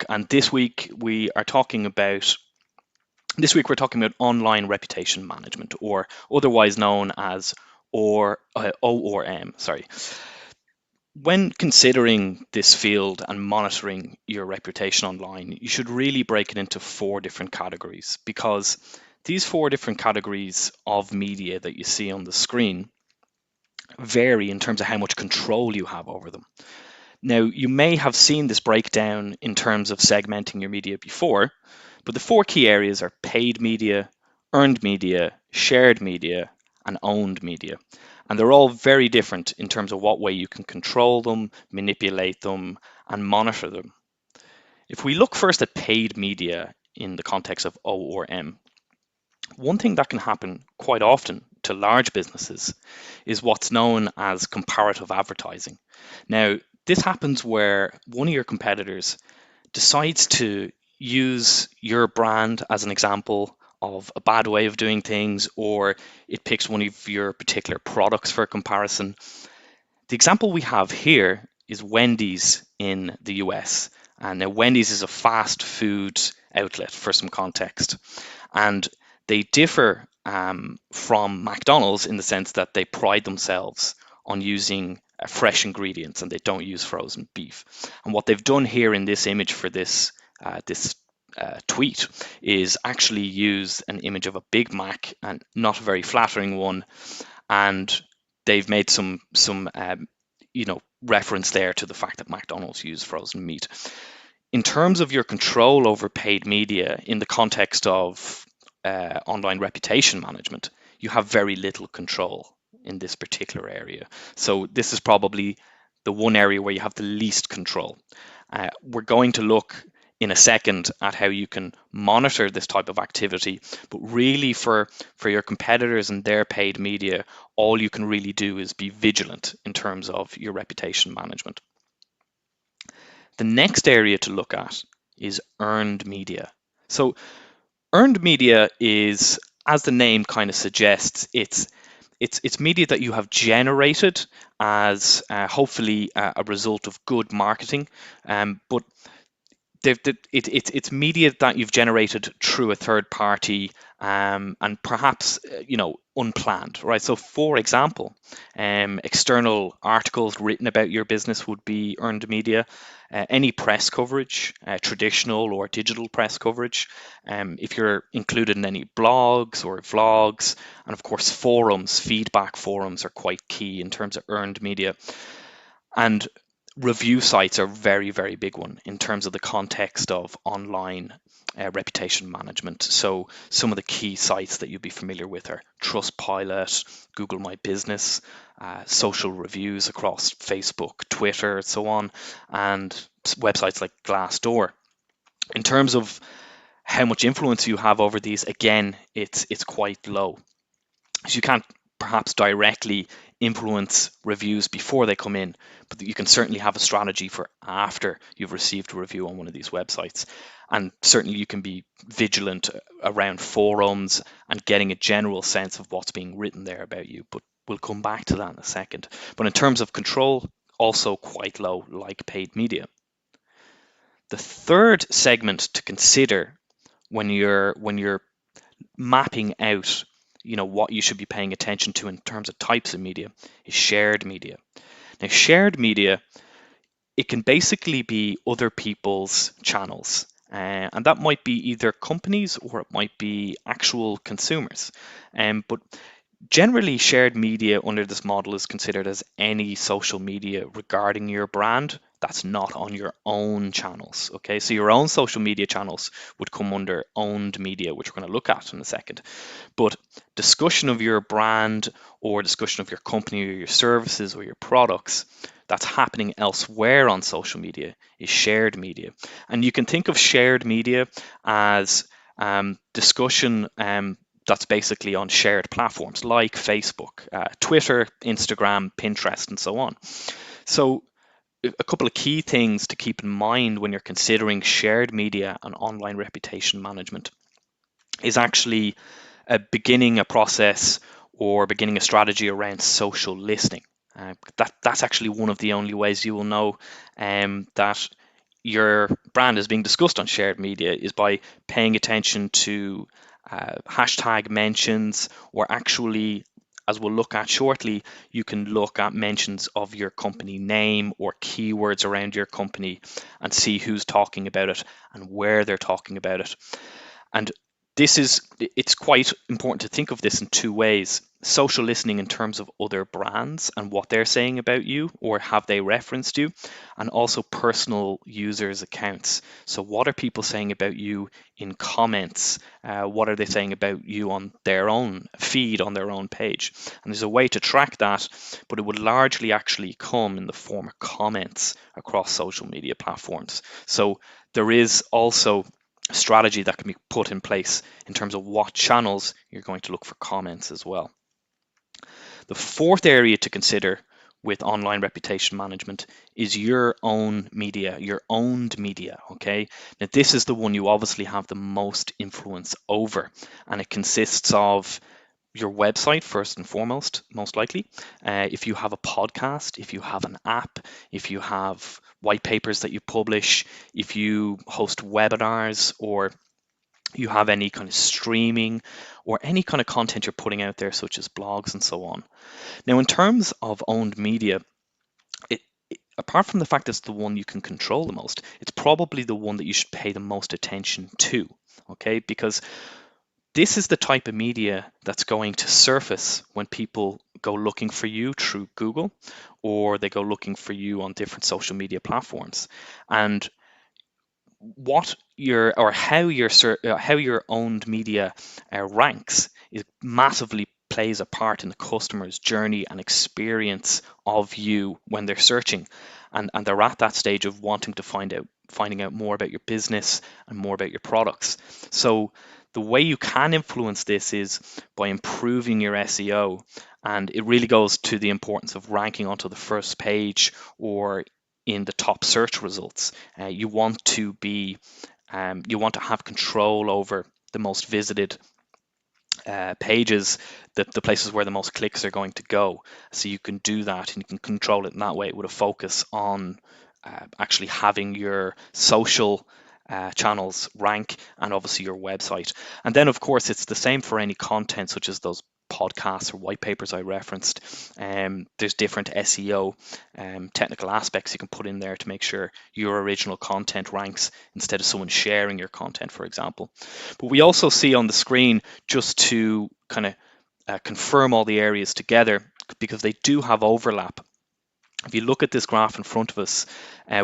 TeamTalk, and this week we're talking about online reputation management, or otherwise known as O or M. Sorry. When considering this field and monitoring your reputation online, you should really break it into four different categories, because these four different categories of media that you see on the screen vary in terms of how much control you have over them. Now, you may have seen this breakdown in terms of segmenting your media before, but the four key areas are paid media, earned media, shared media, and owned media. And they're all very different in terms of what way you can control them, manipulate them, and monitor them. If we look first at paid media in the context of O or M, one thing that can happen quite often to large businesses is what's known as comparative advertising. Now, this happens where one of your competitors decides to use your brand as an example of a bad way of doing things, or it picks one of your particular products for comparison. The example we have here is Wendy's in the US. And now Wendy's is a fast food outlet, for some context. And they differ from McDonald's in the sense that they pride themselves on using fresh ingredients, and they don't use frozen beef. And what they've done here in this image for this tweet is actually use an image of a Big Mac, and not a very flattering one, and they've made some reference there to the fact that McDonald's use frozen meat. In terms of your control over paid media in the context of online reputation management, you have very little control in this particular area. So this is probably the one area where you have the least control. We're going to look in a second at how you can monitor this type of activity, but really for your competitors and their paid media, all you can really do is be vigilant in terms of your reputation management. The next area to look at is earned media. So earned media is, as the name kind of suggests, it's media that you have generated as hopefully a result of good marketing, but it's media that you've generated through a third party, and perhaps unplanned, right? So, for example, external articles written about your business would be earned media. Any press coverage, traditional or digital press coverage, if you're included in any blogs or vlogs, and of course forums, feedback forums are quite key in terms of earned media. And review sites are a very, very big one in terms of the context of online reputation management. So some of the key sites that you'll be familiar with are Trustpilot, Google My Business, social reviews across Facebook, Twitter, and so on, and websites like Glassdoor. In terms of how much influence you have over these, again, it's quite low. So you can't perhaps directly influence reviews before they come in, but you can certainly have a strategy for after you've received a review on one of these websites. And certainly you can be vigilant around forums and getting a general sense of what's being written there about you, but we'll come back to that in a second. But in terms of control, also quite low, like paid media. The third segment to consider when you're mapping out what you should be paying attention to in terms of types of media is shared media. Now, shared media, it can basically be other people's channels, and that might be either companies or it might be actual consumers. But generally, shared media under this model is considered as any social media regarding your brand that's not on your own channels. Okay, so your own social media channels would come under owned media, which we're going to look at in a second. But discussion of your brand or discussion of your company or your services or your products that's happening elsewhere on social media is shared media. And you can think of shared media as discussion that's basically on shared platforms like Facebook, Twitter, Instagram, Pinterest, and so on. So a couple of key things to keep in mind when you're considering shared media and online reputation management is actually beginning a process or beginning a strategy around social listening. That's actually one of the only ways you will know that your brand is being discussed on shared media is by paying attention to hashtag mentions, or actually, as we'll look at shortly, you can look at mentions of your company name or keywords around your company and see who's talking about it and where they're talking about it. And it's quite important to think of this in two ways: social listening in terms of other brands and what they're saying about you, or have they referenced you, and also personal users' accounts. So what are people saying about you in comments? What are they saying about you on their own feed, on their own page? And there's a way to track that, but it would largely actually come in the form of comments across social media platforms. So there is also strategy that can be put in place in terms of what channels you're going to look for comments as well. The fourth area to consider with online reputation management is your own media, your owned media. Okay, now this is the one you obviously have the most influence over, and it consists of your website first and foremost, most likely. If you have a podcast, if you have an app, if you have white papers that you publish, if you host webinars, or you have any kind of streaming or any kind of content you're putting out there, such as blogs and so on. Now, in terms of owned media, apart from the fact it's the one you can control the most, it's probably the one that you should pay the most attention to, okay? Because this is the type of media that's going to surface when people go looking for you through Google, or they go looking for you on different social media platforms. And what your or how your owned media ranks is massively plays a part in the customer's journey and experience of you when they're searching, and they're at that stage of wanting to finding out more about your business and more about your products. So the way you can influence this is by improving your SEO, and it really goes to the importance of ranking onto the first page or in the top search results. You want to have control over the most visited pages, the places where the most clicks are going to go. So you can do that, and you can control it in that way with a focus on actually having your social channels rank, and obviously your website. And then, of course, it's the same for any content such as those podcasts or white papers I referenced. There's different SEO technical aspects you can put in there to make sure your original content ranks instead of someone sharing your content, for example. But we also see on the screen, just to kind of confirm all the areas together, because they do have overlap. If you look at this graph in front of us,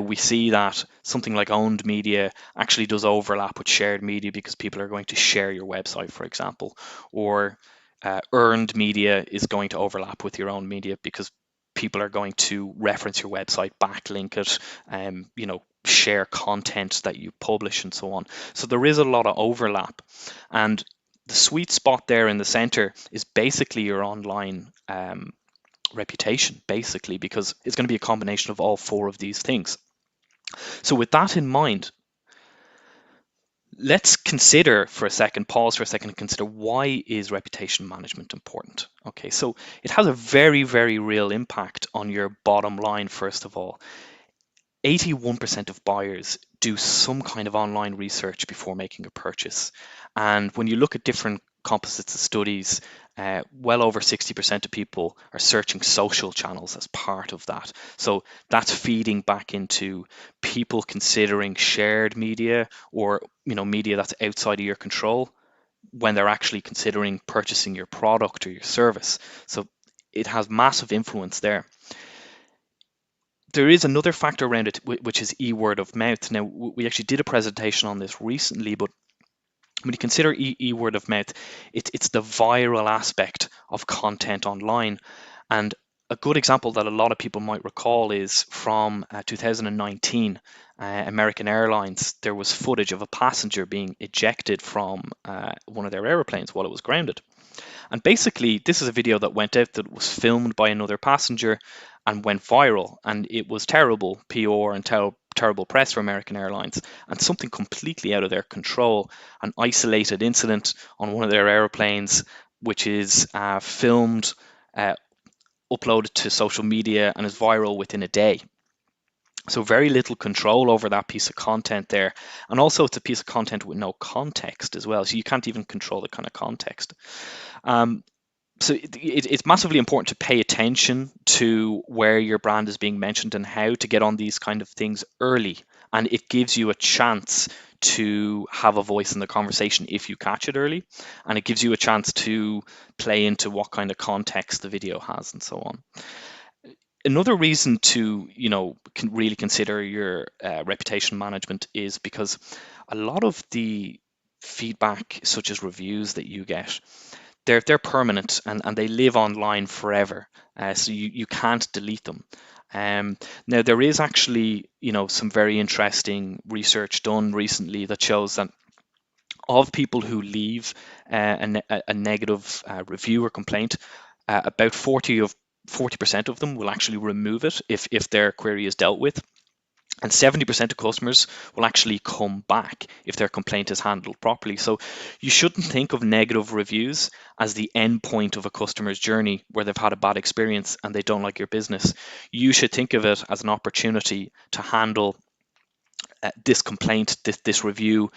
we see that something like owned media actually does overlap with shared media, because people are going to share your website, for example, or earned media is going to overlap with your own media, because people are going to reference your website, backlink it, share content that you publish and so on. So there is a lot of overlap, and the sweet spot there in the center is basically your online reputation, basically, because it's going to be a combination of all four of these things. So with that in mind, let's pause for a second and consider, why is reputation management important? Okay, so it has a very, very real impact on your bottom line. First of all, 81% of buyers do some kind of online research before making a purchase. And when you look at different composites of studies, well over 60% of people are searching social channels as part of that. So that's feeding back into people considering shared media, or media that's outside of your control, when they're actually considering purchasing your product or your service. So it has massive influence there. There is another factor around it, which is word of mouth. Now, we actually did a presentation on this recently, but when you consider word of mouth, it's the viral aspect of content online. And a good example that a lot of people might recall is from 2019, American Airlines. There was footage of a passenger being ejected from one of their airplanes while it was grounded. And basically, this is a video that went out that was filmed by another passenger and went viral. And it was terrible PR and terrible press for American Airlines, and something completely out of their control, an isolated incident on one of their airplanes, which is filmed, uploaded to social media, and is viral within a day. So very little control over that piece of content there. And also it's a piece of content with no context as well. So you can't even control the kind of context. Um, so it's massively important to pay attention to where your brand is being mentioned and how to get on these kind of things early. And it gives you a chance to have a voice in the conversation if you catch it early. And it gives you a chance to play into what kind of context the video has and so on. Another reason to, can really consider your reputation management is because a lot of the feedback, such as reviews that you get, they're permanent and they live online forever. So you can't delete them. Now there is actually, some very interesting research done recently that shows that of people who leave a negative review or complaint, about 40% of them will actually remove it if their query is dealt with. And 70% of customers will actually come back if their complaint is handled properly. So you shouldn't think of negative reviews as the end point of a customer's journey where they've had a bad experience and they don't like your business. You should think of it as an opportunity to handle this complaint, this review.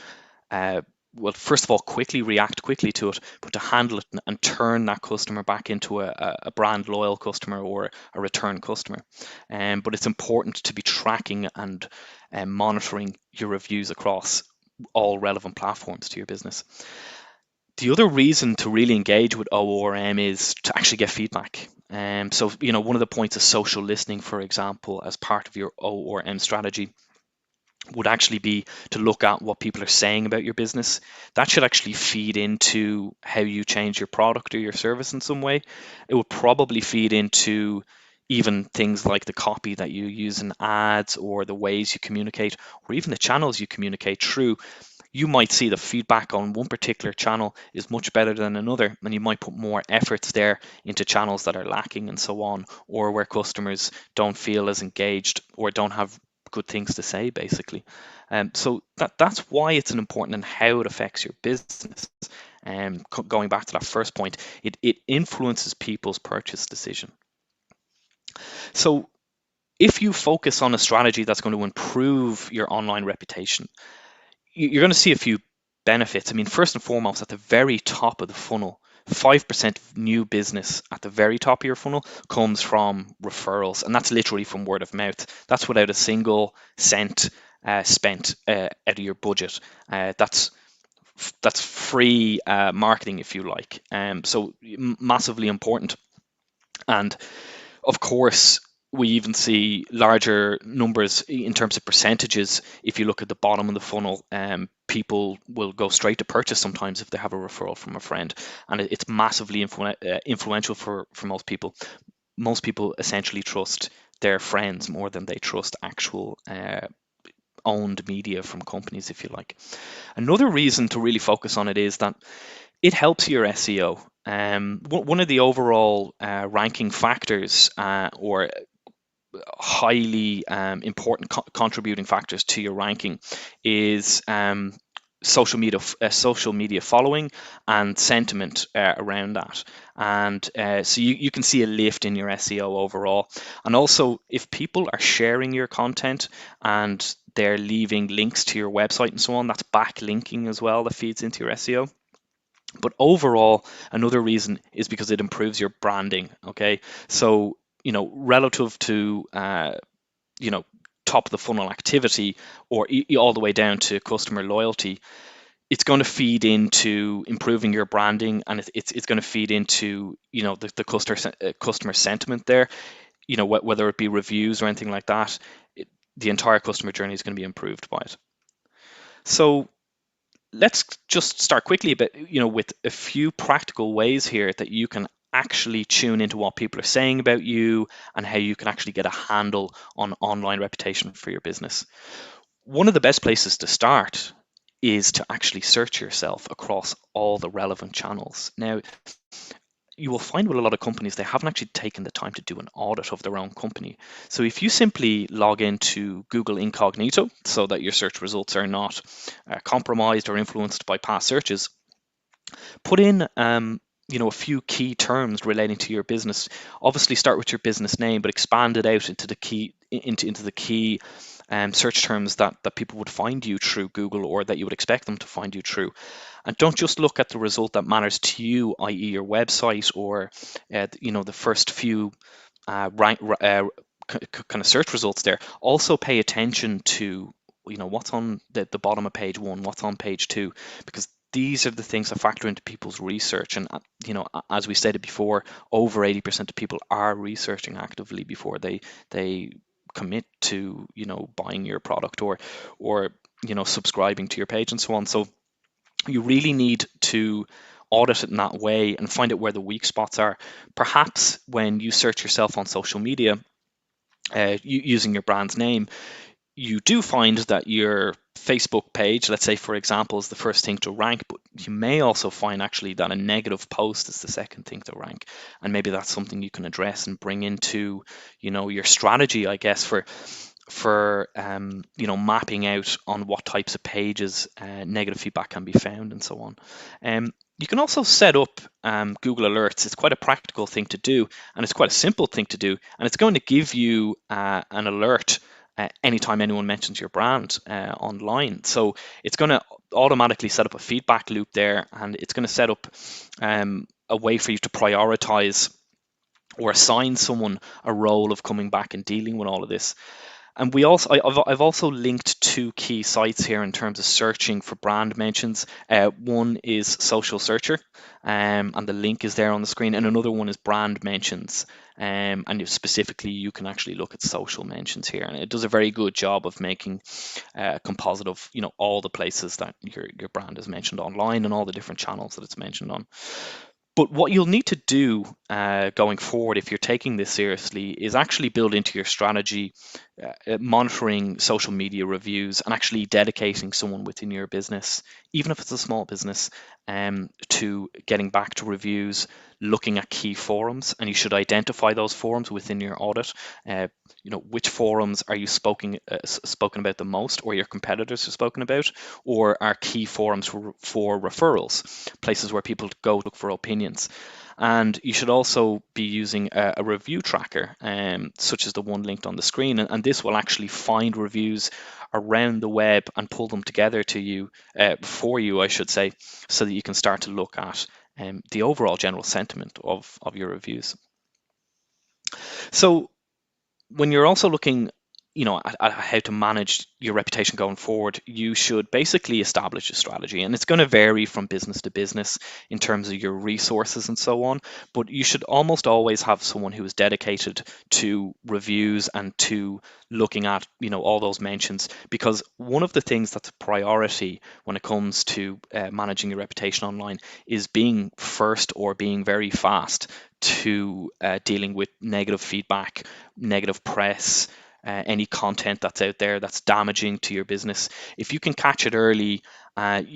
Well, first of all, react quickly to it, but to handle it and turn that customer back into a brand loyal customer or a return customer. But it's important to be tracking and monitoring your reviews across all relevant platforms to your business. The other reason to really engage with ORM is to actually get feedback. So, one of the points of social listening, for example, as part of your ORM strategy would actually be to look at what people are saying about your business. That should actually feed into how you change your product or your service in some way. It would probably feed into even things like the copy that you use in ads or the ways you communicate or even the channels you communicate through. You might see the feedback on one particular channel is much better than another, and you might put more efforts there into channels that are lacking and so on, or where customers don't feel as engaged or don't have good things to say, basically. So that's why it's an important and how it affects your business. Going back to that first point, it influences people's purchase decision. So if you focus on a strategy that's going to improve your online reputation, you're going to see a few benefits. I mean, first and foremost, at the very top of the funnel, 5% of new business at the very top of your funnel comes from referrals, and that's literally from word of mouth. That's without a single cent spent out of your budget. That's free marketing, if you like. So massively important. And of course, we even see larger numbers in terms of percentages. If you look at the bottom of the funnel, people will go straight to purchase sometimes if they have a referral from a friend, and it's massively influential for most people. Most people essentially trust their friends more than they trust actual owned media from companies, if you like. Another reason to really focus on it is that it helps your SEO. One of the overall ranking factors or highly important contributing factors to your ranking is social media following and sentiment around that. And so you can see a lift in your SEO overall. And also, if people are sharing your content and they're leaving links to your website and so on, that's backlinking as well that feeds into your SEO. But overall, another reason is because it improves your branding. Okay, so relative to top of the funnel activity or all the way down to customer loyalty, it's going to feed into improving your branding, and it's going to feed into the customer sentiment there. Whether it be reviews or anything like that, the entire customer journey is going to be improved by it. So let's just start quickly with a few practical ways here that you can actually tune into what people are saying about you and how you can actually get a handle on online reputation for your business. One of the best places to start is to actually search yourself across all the relevant channels. Now, you will find with a lot of companies, they haven't actually taken the time to do an audit of their own company. So if you simply log into Google Incognito so that your search results are not compromised or influenced by past searches, put in a few key terms relating to your business. Obviously start with your business name, but expand it out into the into the key search terms that people would find you through Google, or that you would expect them to find you through. And don't just look at the result that matters to you, i.e. your website, or the first few kind of search results there. Also pay attention to what's on the bottom of page one, what's on page two, because these are the things that factor into people's research. And as we stated before, over 80% of people are researching actively before they commit to buying your product, or subscribing to your page and so on. So you really need to audit it in that way and find out where the weak spots are. Perhaps when you search yourself on social media, using your brand's name, you do find that your Facebook page, let's say for example, is the first thing to rank, but you may also find actually that a negative post is the second thing to rank. And maybe that's something you can address and bring into your strategy, I guess, for mapping out on what types of pages negative feedback can be found, and so on. You can also set up Google Alerts. It's quite a practical thing to do, and it's quite a simple thing to do, and it's going to give you an alert anytime anyone mentions your brand online. So it's going to automatically set up a feedback loop there, and it's going to set up a way for you to prioritize or assign someone a role of coming back and dealing with all of this. And I've also linked two key sites here in terms of searching for brand mentions. One is Social Searcher, and the link is there on the screen, and another one is Brand Mentions. And specifically, you can actually look at social mentions here, and it does a very good job of making a composite of all the places that your brand is mentioned online and all the different channels that it's mentioned on. But what you'll need to do going forward, if you're taking this seriously, is actually build into your strategy monitoring social media reviews, and actually dedicating someone within your business, even if it's a small business, to getting back to reviews, looking at key forums. And you should identify those forums within your audit. Which forums are you spoken about the most, or your competitors are spoken about, or are key forums for referrals, places where people go look for opinions. And you should also be using a review tracker, such as the one linked on the screen. And this will actually find reviews around the web and pull them together to you, for you, I should say, so that you can start to look at the overall general sentiment of your reviews. So when you're also looking at how to manage your reputation going forward, you should basically establish a strategy, and it's going to vary from business to business in terms of your resources and so on, but you should almost always have someone who is dedicated to reviews and to looking at all those mentions, because one of the things that's a priority when it comes to managing your reputation online is being first, or being very fast to dealing with negative feedback, negative press, any content that's out there that's damaging to your business. If you can catch it early,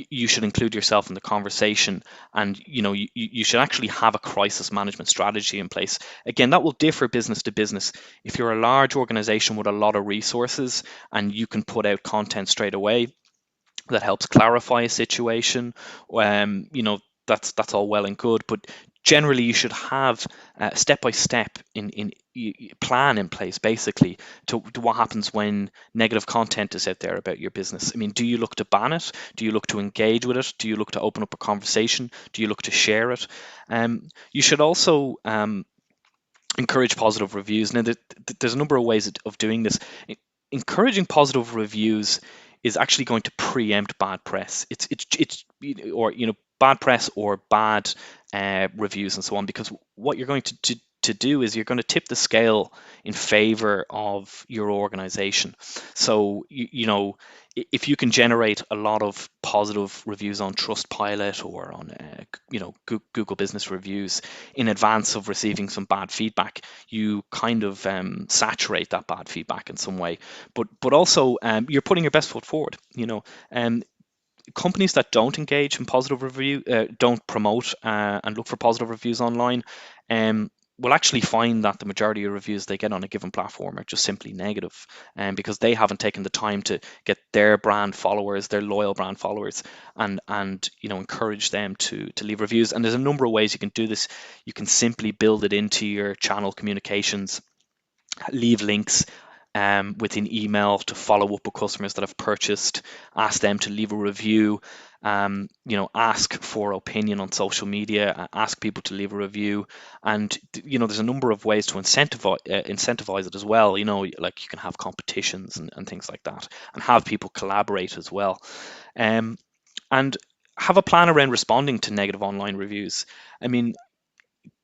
you should include yourself in the conversation, and you should actually have a crisis management strategy in place. Again, that will differ business to business. If you're a large organization with a lot of resources and you can put out content straight away that helps clarify a situation, that's all well and good, but generally you should have a step-by-step in plan in place, basically, to what happens when negative content is out there about your business. I mean, do you look to ban it? Do you look to engage with it? Do you look to open up a conversation? Do you look to share it? You should also encourage positive reviews. Now, there's a number of ways of doing this. Encouraging positive reviews is actually going to preempt bad press. It's or bad press or bad reviews and so on, because what you're going to do is you're going to tip the scale in favor of your organization. So if you can generate a lot of positive reviews on Trustpilot or on Google Business Reviews in advance of receiving some bad feedback, you kind of saturate that bad feedback in some way. But also you're putting your best foot forward. Companies that don't engage in positive review, don't promote and look for positive reviews online, will actually find that the majority of reviews they get on a given platform are just simply negative, because they haven't taken the time to get their brand followers, their loyal brand followers, and encourage them to leave reviews. And there's a number of ways you can do this. You can simply build it into your channel communications, leave links, within email to follow up with customers that have purchased, ask them to leave a review, ask for opinion on social media, ask people to leave a review, and there's a number of ways to incentivize it as well. Like you can have competitions and things like that, and have people collaborate as well, and have a plan around responding to negative online reviews. I mean,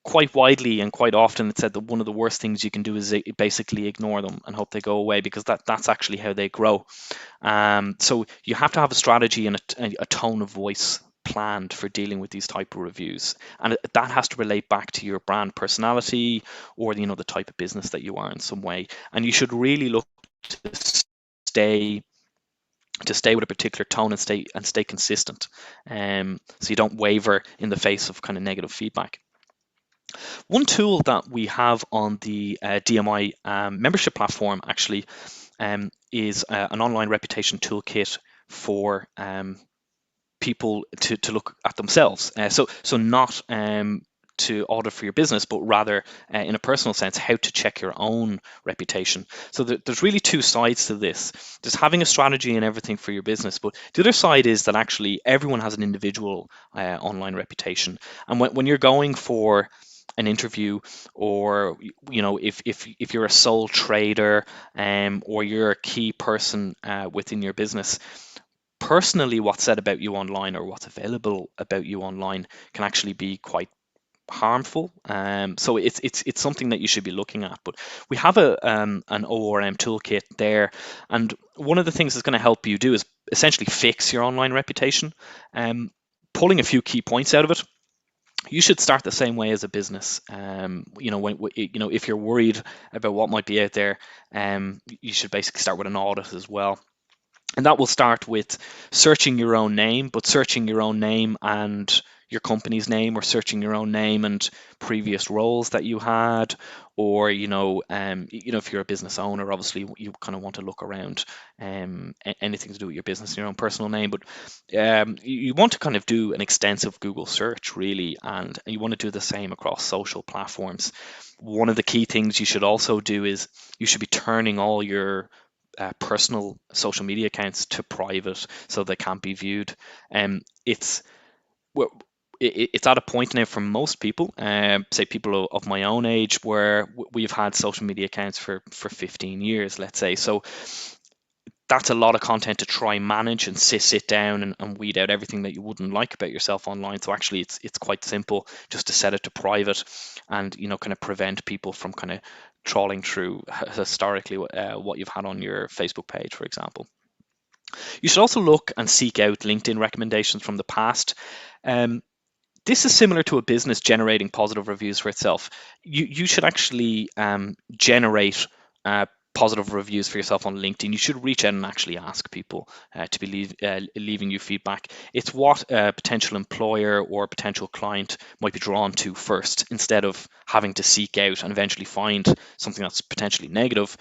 quite widely and quite often it's said that one of the worst things you can do is basically ignore them and hope they go away, because that's actually how they grow. So you have to have a strategy and a tone of voice planned for dealing with these type of reviews, and that has to relate back to your brand personality, or the type of business that you are in some way. And you should really look to stay with a particular tone and stay consistent, so you don't waver in the face of kind of negative feedback. One tool that we have on the DMI membership platform actually is an online reputation toolkit for people to look at themselves. So not to audit for your business, but rather in a personal sense, how to check your own reputation. So there's really two sides to this. There's having a strategy and everything for your business, but the other side is that actually everyone has an individual online reputation. And when you're going for an interview, or if you're a sole trader, or you're a key person within your business, personally what's said about you online or what's available about you online can actually be quite harmful. So it's something that you should be looking at. But we have an ORM toolkit there, and one of the things that's going to help you do is essentially fix your online reputation. Pulling a few key points out of it. You should start the same way as a business. If you're worried about what might be out there, you should basically start with an audit as well. And that will start with searching your own name, but searching your own name and your company's name, or searching your own name and previous roles that you had, or if you're a business owner, obviously you kind of want to look around anything to do with your business, your own personal name. But you want to kind of do an extensive Google search, really, and you want to do the same across social platforms. One of the key things you should also do is you should be turning all your personal social media accounts to private, so they can't be viewed. It's at a point now for most people, say people of my own age, where we've had social media accounts for 15 years, let's say. So that's a lot of content to try and manage and sit down and weed out everything that you wouldn't like about yourself online. So actually it's quite simple just to set it to private, and kind of prevent people from kind of trawling through historically what you've had on your Facebook page, for example. You should also look and seek out LinkedIn recommendations from the past. This is similar to a business generating positive reviews for itself. You should actually generate positive reviews for yourself on LinkedIn. You should reach out and actually ask people to be leaving you feedback. It's what a potential employer or potential client might be drawn to first, instead of having to seek out and eventually find something that's potentially negative.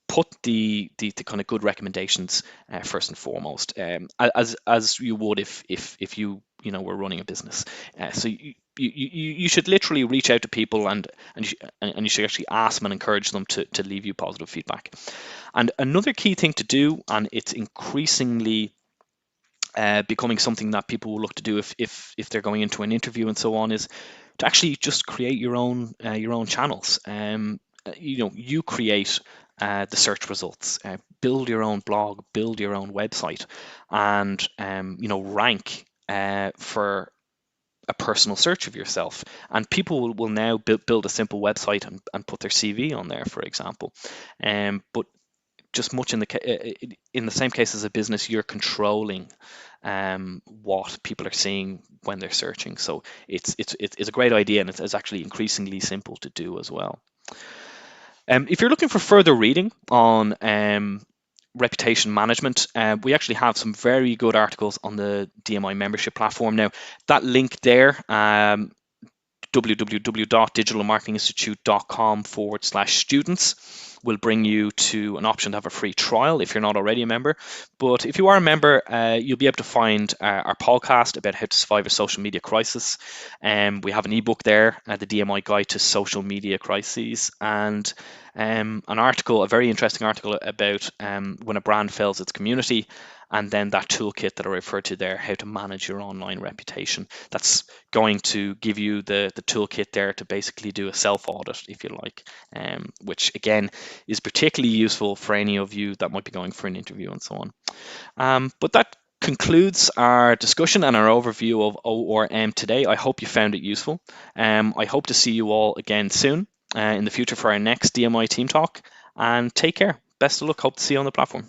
Put the kind of good recommendations first and foremost, as you would if you were running a business. So you should literally reach out to people, and you should actually ask them and encourage them to leave you positive feedback. And another key thing to do, and it's increasingly becoming something that people will look to do if they're going into an interview and so on, is to actually just create your own channels. You create the search results, build your own blog, build your own website, and rank for a personal search of yourself. And people will now build a simple website and put their CV on there, for example. But just much in the same case as a business, you're controlling what people are seeing when they're searching. So it's a great idea, and it's actually increasingly simple to do as well. If you're looking for further reading on reputation management, we actually have some very good articles on the DMI membership platform. Now, that link there, www.digitalmarketinginstitute.com/students, will bring you to an option to have a free trial if you're not already a member. But if you are a member, you'll be able to find our podcast about how to survive a social media crisis. We have an ebook there, the DMI Guide to Social Media Crises, and an article, a very interesting article about when a brand fails its community, and then that toolkit that I referred to there, how to manage your online reputation. That's going to give you the toolkit there to basically do a self-audit, if you like, which again is particularly useful for any of you that might be going for an interview and so on. But that concludes our discussion and our overview of ORM today. I hope you found it useful. I hope to see you all again soon in the future for our next DMI Team Talk, and take care. Best of luck. Hope to see you on the platform.